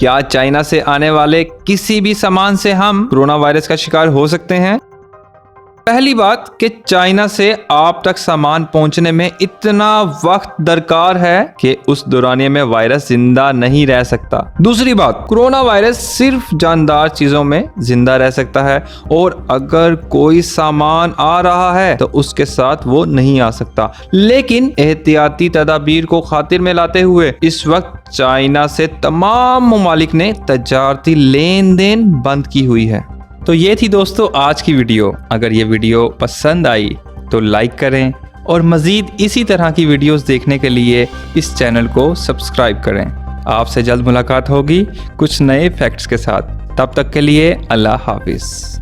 क्या चाइना से आने वाले किसी भी सामान से हम कोरोना वायरस का शिकार हो सकते हैं? पहली बात कि चाइना से आप तक सामान पहुंचने में इतना वक्त दरकार है कि उस दौरानिये में वायरस जिंदा नहीं रह सकता। दूसरी बात, कोरोना वायरस सिर्फ जानदार चीजों में जिंदा रह सकता है और अगर कोई सामान आ रहा है तो उसके साथ वो नहीं आ सकता। लेकिन एहतियाती तदाबीर को खातिर में लाते हुए इस वक्त चाइना से तमाम ममालिक ने तजारती लेन देन बंद की हुई है। तो ये थी दोस्तों आज की वीडियो। अगर ये वीडियो पसंद आई तो लाइक करें और मज़ीद इसी तरह की वीडियोस देखने के लिए इस चैनल को सब्सक्राइब करें। आपसे जल्द मुलाकात होगी कुछ नए फैक्ट्स के साथ। तब तक के लिए अल्लाह हाफिज़।